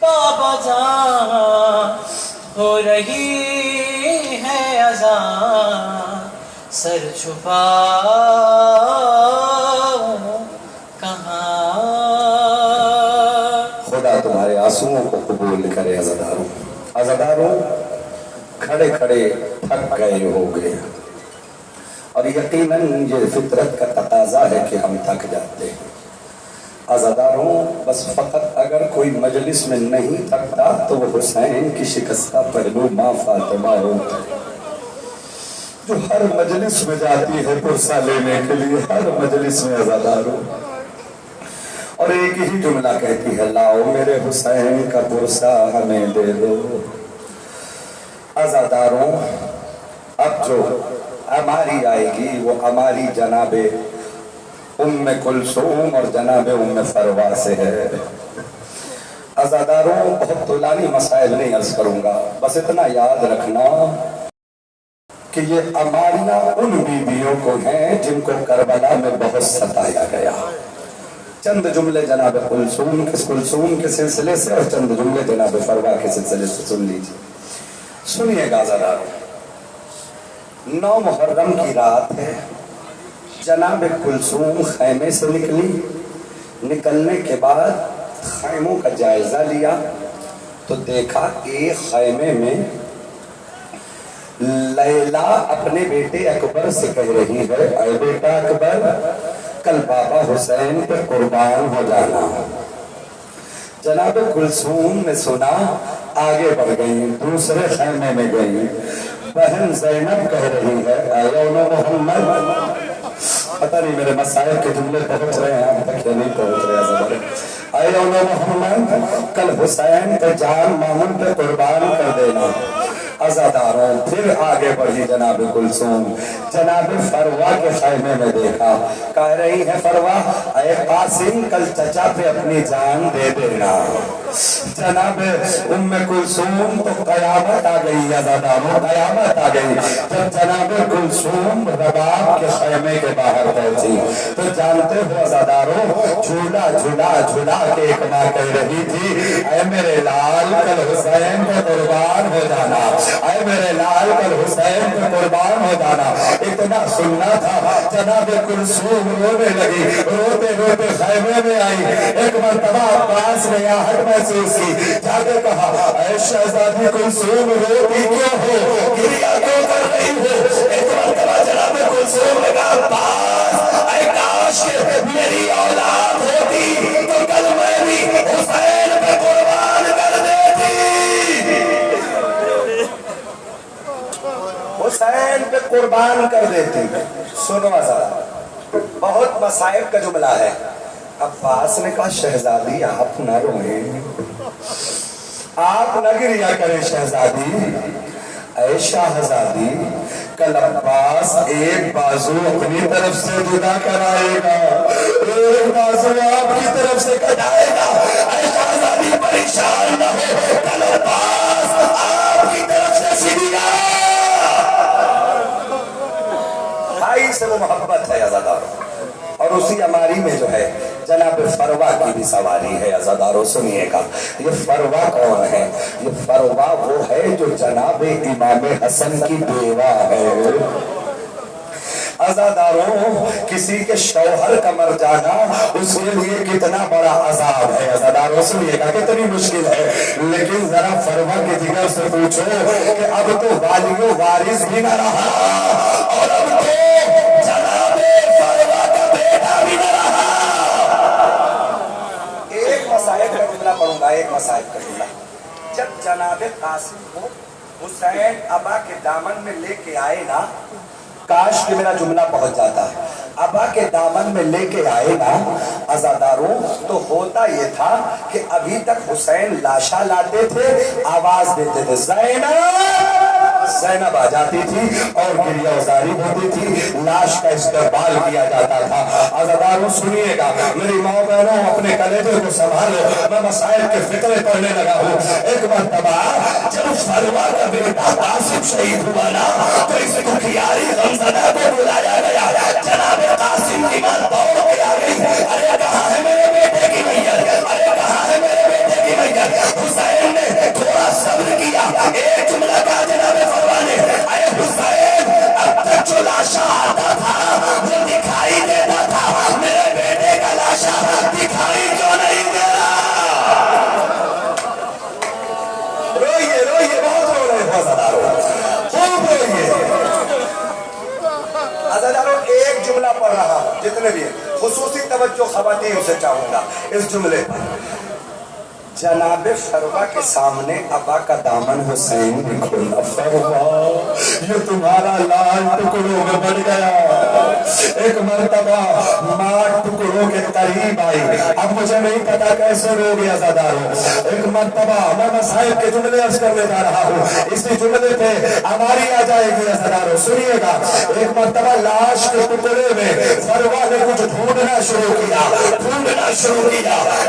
बाबा जान हो रही है अज़ान, सर छुपाऊं कहाँ। खुदा तुम्हारे आंसुओं को कबूल करे अज़ादारों। अज़ादारों खड़े खड़े थक गए होगे, और यकीनन ये फितरत का तकाजा है कि हम थक जाते हैं। अज़ादारों बस फ़कत अगर कोई मजलिस में नहीं थकता तो वो हुसैन की शिकस्ता पहलू माँ फातिमा होता है, जो हर मजलिस में जाती है पुरसा लेने के लिए, हर मजलिस में। अज़ादारों और एक ही जुमला कहती है, लाओ मेरे हुसैन का पुरसा हमें दे दो। अज़ादारों अब जो हमारी आएगी वो हमारी जनाबे उम्मे कुलसूम और जनाबे उम्मे फरवा से है। अज़ादारों बहुत तुलानी मसाइल नहीं अर्ज करूंगा, बस इतना याद रखना कि ये अमारियां उन बीबियों को हैं जिनको करबला में बहुत सताया गया। चंद जुमले जनाब कुलसूम के सिलसिले से और चंद जुमले जनाब फरवा के सिलसिले से सुन लीजिए। सुनिएगा अज़ादारों, 9 मुहर्रम की रात है। जनाब कुलसूम खैमे से निकली। निकलने के बाद खैमों का जायजा लिया तो देखा एक खैमे में लैला अपने बेटे अकबर से कह रही है, अरे बेटा अकबर, कल बाबा हुसैन पे कुर्बान हो जाना। जनाब कुलसूम ने सुना, आगे बढ़ गई, दूसरे खैमे में गई। बहन ज़ैनब कह रही है, मोहम्मद, पता नहीं मेरे मसाइल के जुमले पहुंच रहे हैं अब तक या नहीं पहुंच रहे। मोहम्मद, कल हुसैन पे जान मामून पे कुर्बान कर देना। अज़ादारों फिर आगे बढ़ी जनाब कुलसूम। जनाब फरवा के खैमे में देखा, कह रही है फरवा, अरे कासिम कल चचा पे अपनी जान दे देना। जनाब उम्मे कुलसूम तो कयामत आ गई। अज़ादारों कयामत आ गई। जब जनाब कुलसूम रबाब के खैमे के बाहर पहुंची तो जानते हो अज़ादारों, झूला झूला झूला के एक माँ कह रही थी, अरे मेरे लाल कल हुसैन पे कुर्बान हो जाना, अरे मेरे लाल कल हुसैन पे कुर्बान हो जाना। इतना सुनना था। जनाब कुलसूम रोने लगी, रोते रोते खैमे में आई। एक मरतबा अब्बास ने आहट महसूस की, जाके कहा, अरे शहजादी कुलसूम रोती क्यों हो, गिरिया क्यों कर रही हो? एक मरतबा जनाब कुलसूम ने कहा, अब्बास, अरे काश मेरी औलाद होती तो कल मैं भी हुसैन पे कुर्बान कर देती, हुसैन पे कुर्बान कर देती। सुनो जरा, बहुत मसाइब का जुमला है। अब्बास ने कहा, शहजादी आप न रोएं, आप न गिरिया करें शहजादी। ऐ शाहजादी, कल अब्बास एक बाजू अपनी तरफ से जुदा कराएगा, एक बाजू आपकी तरफ से कटाएगा। ऐ शाहजादी परेशान न हो, कल अब्बास आपकी तरफ से सीधा। भाई से वो मोहब्बत है अज़ादारों। और उसी अमारी में जो है जनाब फरवा की भी सवारी है। अज़ादारों सुनिएगा, ये फरवा कौन है? ये फरवा वो है जो जनाब इमाम हसन की बेवा है। अज़ादारों किसी के शौहर का मर जाना उसके लिए कितना बड़ा अजाब है। अज़ादारों सुनिएगा, कितनी मुश्किल है। लेकिन जरा फरवा के जिगर से पूछो कि अब तो वालियो वारिस भी न रहा और अब तो जनाबे फरवा का बेटा भी न रहा। एक मसाइब का जुमला पढ़ूंगा, एक मसाइब का जुमला। जब जनाबे कासिम को हुसैन अबा के दामन में लेके आए ना, काश कि मेरा जुमला पहुंच जाता है। अबा के दामन में लेके आए ना अज़ादारों, तो होता ये था कि अभी तक हुसैन लाशा लाते थे, आवाज देते थे, ज़ैनब, ज़ैनब आ जाती थी और गिरिया उजारी होती थी, लाश का इस्तेमाल किया जाता था। अज़ादारों सुनिएगा, मेरी माँ बहनों, अपने कलेजे को संभालो, मैं मसाइल के फिक्रे पढ़ने लगा हूँ। एक मरतबा जब फरवा का बेटा कासिम शहीद हुआ ना, तो इस दुखियारी गमज़दा को बुलाया गया। जनाब कासिम की मां दौड़ के आ गई, अरे कहाँ है मेरे बेटे की मैयत, अरे कहाँ है मेरे बेटे की मैयत? توجہ خواتین سے چاہوں گا اس جملے پر. جناب فروا کے سامنے ابا کا دامن حسین بھی کھولا. فروا یہ تمہارا لال ٹکڑوں میں بڑھ گیا. ایک مرتبہ ماں ٹکڑوں کے قریب آئی. اب مجھے نہیں پتا کیسے رو گیا زدارو. ایک مرتبہ مولانا صاحب کے جملے عرض کرنے جا رہا ہوں, اسی جملے پہ ہماری آ جائے گی زدارو. سنیے گا. ایک مرتبہ لاش کے ٹکڑے میں فروا نے کچھ ڈھونڈنا شروع کیا.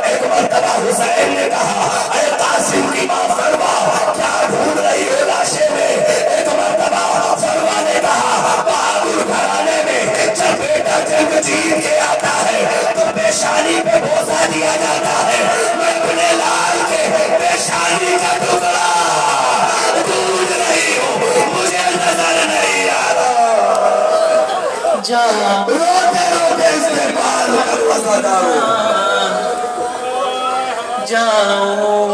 ایک مرتبہ حسین نے اے قاسم کی ماں فروا کیا ڈھونڈ رہی ہو لاشے میں. ایک مرتبہ فروا نے کہا بہادر گھرانے میں جب بیٹا جنگ جیت کے آتا ہے تو پیشانی پہ بوسہ دیا جاتا ہے. میں اپنے لال کے پیشانی کا ٹکڑا ڈھونڈ رہی ہوں, مجھے نظر نہیں آ رہا. روتے روتے استقبال کرو. جاؤ